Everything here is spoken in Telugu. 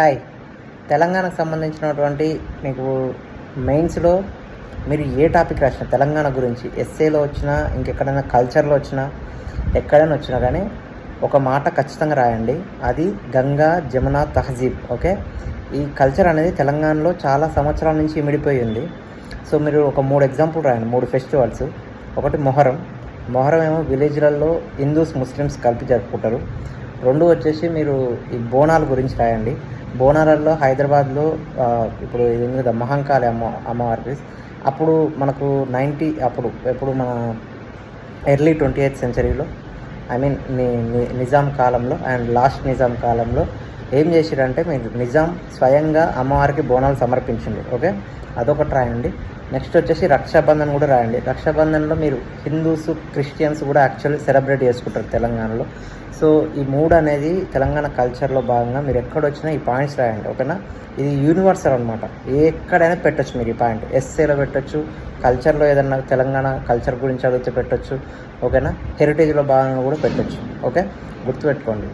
హాయ్. తెలంగాణకు సంబంధించినటువంటి మీకు మెయిన్స్‌లో మీరు ఏ టాపిక్ రాసినా తెలంగాణ గురించి ఎస్సేలో వచ్చినా, ఇంకెక్కడైనా కల్చర్‌లో వచ్చినా, ఎక్కడైనా వచ్చినా కానీ ఒక మాట ఖచ్చితంగా రాయండి. అది గంగా, జమున తహజీబ్. ఓకే. ఈ కల్చర్ అనేది తెలంగాణలో చాలా సంవత్సరాల నుంచి ఇమిడిపోయి ఉంది. సో మీరు ఒక 3 ఎగ్జాంపుల్ రాయండి. 3 ఫెస్టివల్స్. ఒకటి మొహరం. మొహరం ఏమో విలేజ్‌లలో హిందూస్, ముస్లిమ్స్ కలిపి జరుపుకుంటారు. 2 వచ్చేసి మీరు ఈ బోనాల గురించి రాయండి. బోనాలలో హైదరాబాద్లో ఇప్పుడు ఇది ఉంది కదా మహంకాళి అమ్మవారికి. అప్పుడు మనకు ఎప్పుడు మన ఎర్లీ 20th సెంచరీలో ఐ మీన్ నిజాం కాలంలో అండ్ లాస్ట్ నిజాం కాలంలో ఏం చేసిరంటే మీరు నిజాం స్వయంగా అమ్మవారికి బోనాలు సమర్పించింది. ఓకే. అదొకటి రాయండి. నెక్స్ట్ వచ్చేసి రక్షాబంధన్ కూడా రాయండి. రక్షాబంధన్లో మీరు హిందూస్, క్రిస్టియన్స్ కూడా యాక్చువల్లీ సెలబ్రేట్ చేసుకుంటారు తెలంగాణలో. సో ఈ 3 అనేది తెలంగాణ కల్చర్లో భాగంగా మీరు ఎక్కడొచ్చినా ఈ పాయింట్స్ రాయండి. ఓకేనా. ఇది యూనివర్సల్ అనమాట. ఎక్కడైనా పెట్టచ్చు మీరు ఈ పాయింట్. ఎస్సేలో పెట్టచ్చు, కల్చర్లో ఏదన్నా తెలంగాణ కల్చర్ గురించి అడిగితే పెట్టచ్చు. ఓకేనా. హెరిటేజ్లో భాగంగా కూడా పెట్టచ్చు. ఓకే. గుర్తుపెట్టుకోండి.